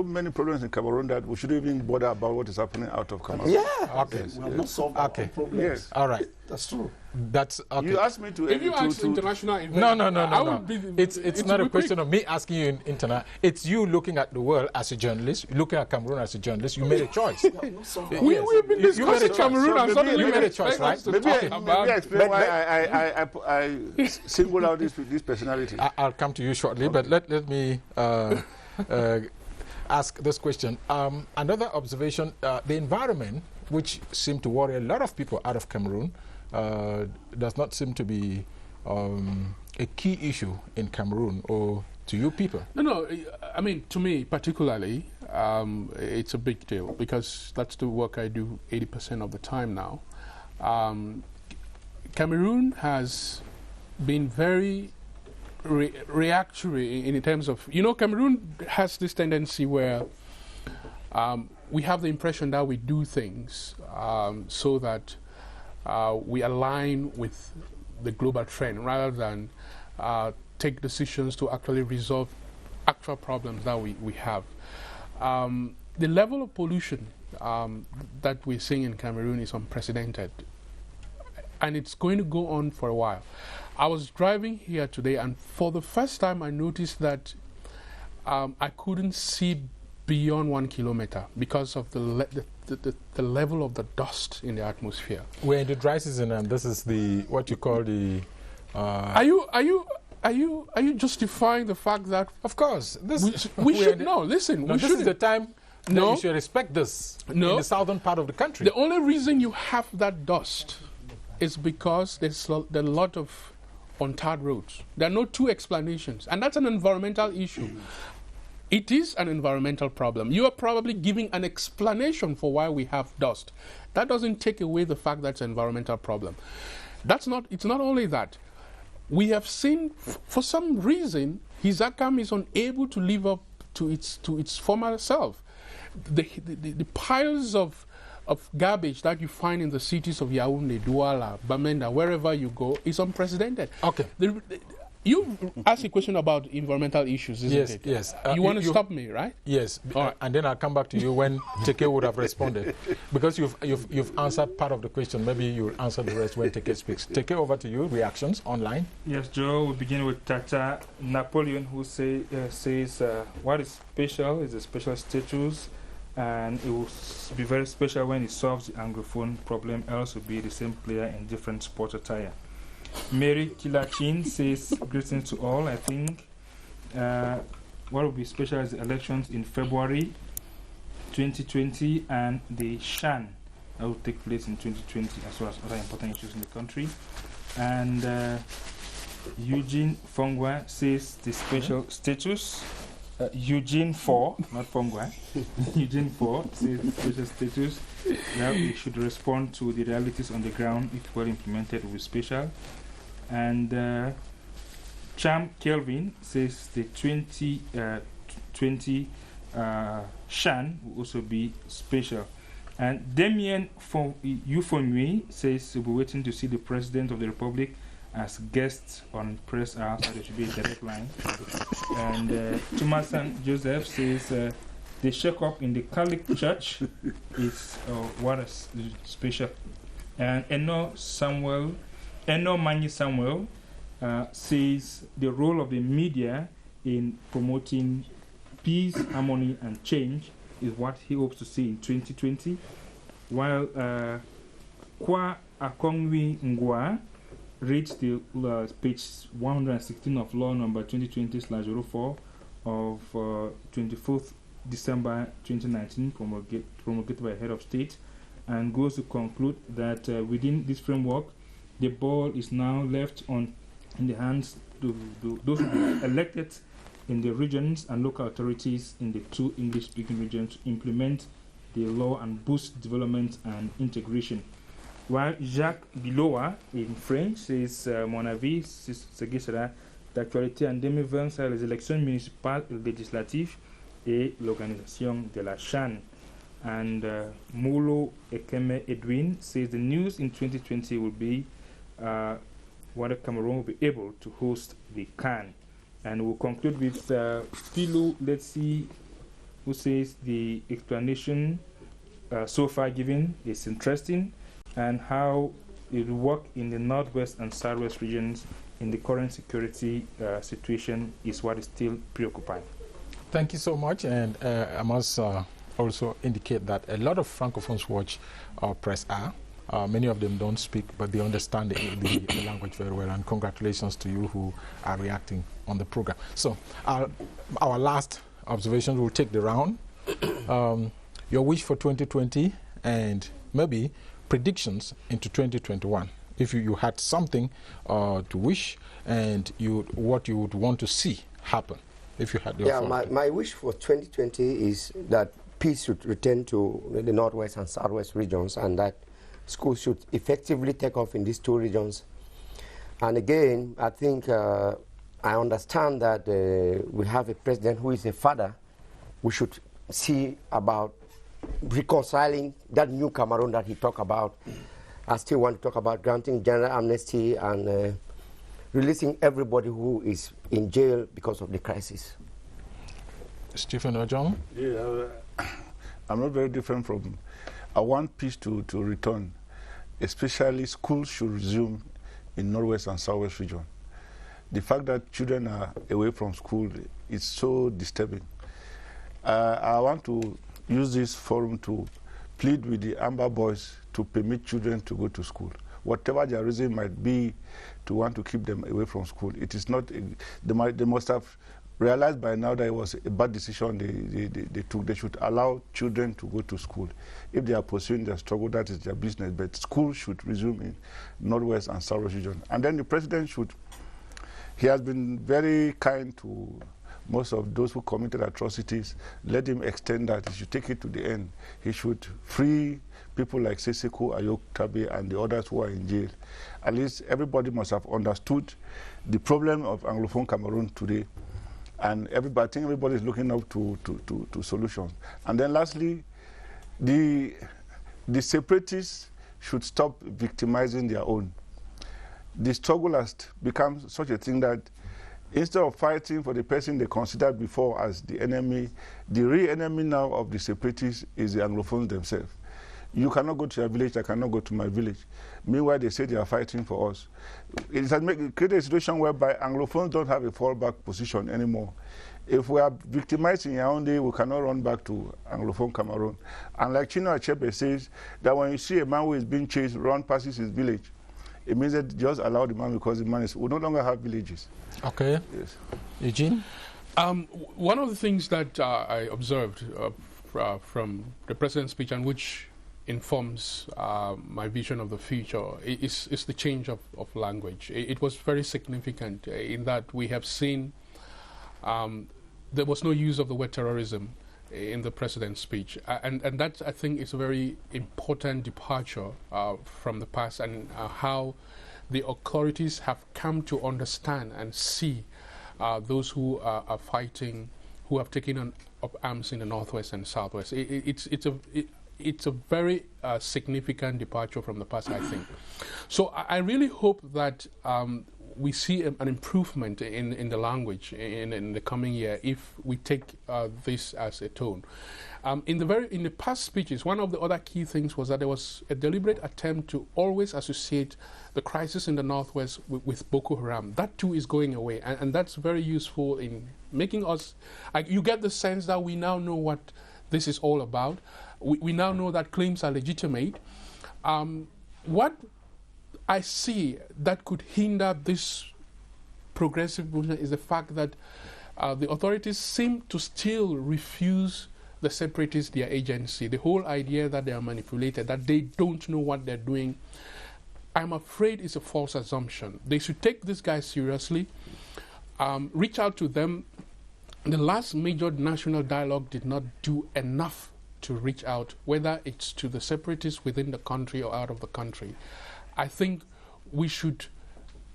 many problems in Cameroon that we shouldn't even bother about what is happening out of Cameroon. Yeah. Okay. We have not solved our problems. Yes. All right. That's true. That's okay. You asked me to. If you ask international event, no. It's not a question of me asking you in internet. It's you looking at the world as a journalist, looking at Cameroon as a journalist. You made a choice. We've been discussing Cameroon and suddenly you made a choice, right? Maybe I explain why I single out this personality. I'll come to you shortly, but let me ask this question. Another observation: the environment, which seemed to worry a lot of people out of Cameroon, does not seem to be a key issue in Cameroon or to you people. No. I mean, to me particularly, it's a big deal because that's the work I do 80% of the time now. Cameroon has been very reactionary in terms of, Cameroon has this tendency where we have the impression that we do things so that we align with the global trend rather than take decisions to actually resolve actual problems that we have. The level of pollution that we're seeing in Cameroon is unprecedented, and it's going to go on for a while. I was driving here today, and for the first time I noticed that I couldn't see beyond 1 kilometer because of the level of the dust in the atmosphere. We're in the dry season, and this is what you call the. Are you justifying the fact that? Of course, we should know. Listen, no, this is the time. No, you should respect this. No, in the southern part of the country. The only reason you have that dust is because there's a lot of untarred roads. There are no two explanations, and that's an environmental issue. It is an environmental problem. You are probably giving an explanation for why we have dust. That doesn't take away the fact that it's an environmental problem. It's not only that. We have seen, for some reason, Hizakam is unable to live up to its former self. The piles of garbage that you find in the cities of Yaoundé, Douala, Bamenda, wherever you go, is unprecedented. Okay. You asked a question about environmental issues, isn't it? Yes. You want to stop me, right? Yes. All right. And then I'll come back to you when Teke would have responded. Because you've answered part of the question. Maybe you'll answer the rest when Teke speaks. Teke, over to you. Reactions online. Yes, Joe. We begin with Tata Napoleon, who says what is special is a special status, and it will be very special when it solves the Anglophone problem, else it will be the same player in different sport attire. Mary Kilachin says, greetings to all. I think what will be special is the elections in February 2020 and the Shan that will take place in 2020, as well as other important issues in the country. And Eugene Fongwa says the special status. Eugene 4, not Fongwa. Eugene 4 says the special status. Now we should respond to the realities on the ground. If well implemented, will be special. And Cham Kelvin says the 2020 Shan will also be special. And Damien Euphonui says we'll be waiting to see the President of the Republic as guests on Press Hour, so there should be a direct line. And Tumasan Joseph says the shake-up in the Catholic Church is what is special. And Eno Mani Samuel says the role of the media in promoting peace, harmony, and change is what he hopes to see in 2020. While Kwa Akongwi Ngwa reads the page 116 of law number 2020/04 of 24th December 2019, promulgated by head of state, and goes to conclude that within this framework, the ball is now left in the hands of those who are elected in the regions and local authorities in the 2 English-speaking regions to implement the law and boost development and integration. While Jacques Biloa in French says, mon avis, ce qui sera d'actualité en 2020 sur les élections municipales et législatives et l'organisation de la CHAN. And Molo Ekeme Edwin says the news in 2020 will be whether Cameroon will be able to host the CAN. And we'll conclude with Philo, let's see, who says the explanation so far given is interesting, and how it will work in the northwest and southwest regions in the current security situation is what is still preoccupying. Thank you so much, and I must also indicate that a lot of Francophones watch our Press Hour. Many of them don't speak, but they understand the language very well, and congratulations to you who are reacting on the program. So our last observation will take the round. Your wish for 2020 and maybe predictions into 2021. If you had something to wish and what you would want to see happen, if you had your my wish for 2020 is that peace should return to the northwest and southwest regions, and that schools should effectively take off in these two regions. And again, I think I understand that we have a president who is a father. We should see about reconciling that new Cameroon that he talked about. I still want to talk about granting general amnesty and releasing everybody who is in jail because of the crisis. Stephen Ojong? Yeah, I'm not very different from. I want peace to return, especially schools should resume in Northwest and Southwest region. The fact that children are away from school is so disturbing. I want to use this forum to plead with the Amber Boys to permit children to go to school. Whatever their reason might be to want to keep them away from school, it is not, they must have realized by now that it was a bad decision they took. They should allow children to go to school. If they are pursuing their struggle, that is their business, but school should resume in Northwest and Southwest region. And then the president should, he has been very kind to most of those who committed atrocities. Let him extend that. He should take it to the end. He should free people like Seseko, Ayok Tabe, and the others who are in jail. At least everybody must have understood the problem of Anglophone Cameroon today. And I think everybody is looking up to solutions. And then lastly, the separatists should stop victimizing their own. The struggle has become such a thing that instead of fighting for the person they considered before as the enemy, the real enemy now of the separatists is the Anglophones themselves. You cannot go to your village, I cannot go to my village. Meanwhile, they say they are fighting for us. It has created a situation whereby Anglophones don't have a fallback position anymore. If we are victimized in Yaoundé, we cannot run back to Anglophone Cameroon. And like Chino Achebe says, that when you see a man who is being chased, run past his village, it means that just allow the man because the man is, we no longer have villages. Okay. Yes. Eugene? One of the things that I observed from the president's speech, and which informs my vision of the future, is the change of language. It was very significant in that we have seen there was no use of the word terrorism in the president's speech, and that, I think, is a very important departure from the past, and how the authorities have come to understand and see those who are fighting, who have taken up arms in the Northwest and Southwest. It's a very significant departure from the past, I think. So I really hope that we see an improvement in the language in the coming year if we take this as a tone. In the past speeches, one of the other key things was that there was a deliberate attempt to always associate the crisis in the Northwest with Boko Haram. That too is going away, and that's very useful in making us, you get the sense that we now know what this is all about. We now know that claims are legitimate. What I see that could hinder this progressive movement is the fact that the authorities seem to still refuse the separatists their agency. The whole idea that they are manipulated, that they don't know what they're doing, I'm afraid is a false assumption. They should take this guy seriously, reach out to them. The last major national dialogue did not do enough to reach out, whether it's to the separatists within the country or out of the country. I think we should,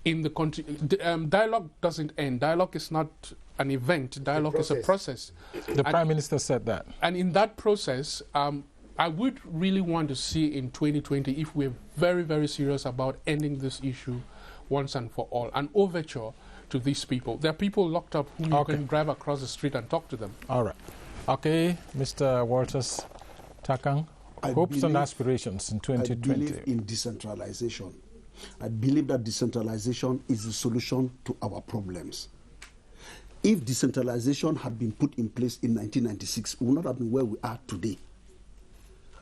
in the country, dialogue doesn't end. Dialogue is not an event. Dialogue is a process. The Prime Minister said that. And in that process, I would really want to see in 2020, if we're very, very serious about ending this issue once and for all, an overture to these people. There are people locked up who you can drive across the street and talk to them. All right. Okay, Mr. Walters Takang, hopes and aspirations in 2020. I believe in decentralization. I believe that decentralization is the solution to our problems. If decentralization had been put in place in 1996, we would not have been where we are today.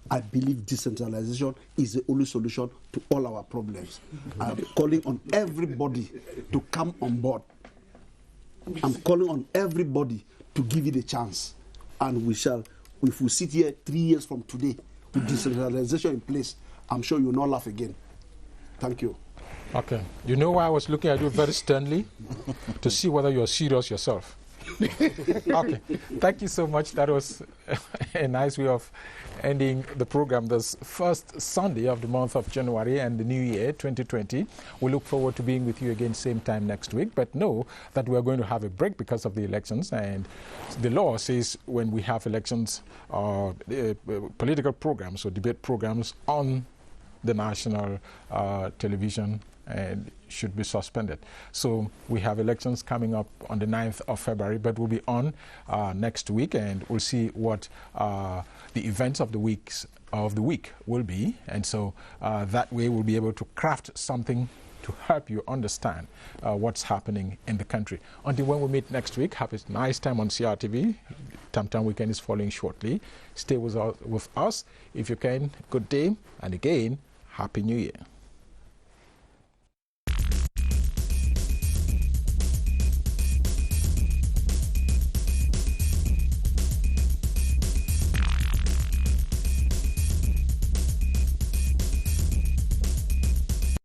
I believe decentralization is the only solution to all our problems. I'm calling on everybody to come on board. I'm calling on everybody to give it a chance. And we shall, if we sit here 3 years from today with decentralization in place, I'm sure you will not laugh again. Thank you. Okay. You know why I was looking at you very sternly? To see whether you're serious yourself. Okay, thank you so much. That was a nice way of ending the program this first Sunday of the month of January and the new year 2020. We look forward to being with you again same time next week, but know that we are going to have a break because of the elections, and the law says when we have elections, political programs or debate programs on the national television and should be suspended. So we have elections coming up on the 9th of February, but we'll be on next week, and we'll see what the events of the week will be. And so that way we'll be able to craft something to help you understand what's happening in the country. Until when we meet next week, have a nice time on CRTV. Tam Weekend is following shortly. Stay with us if you can. Good day, and again, Happy New Year.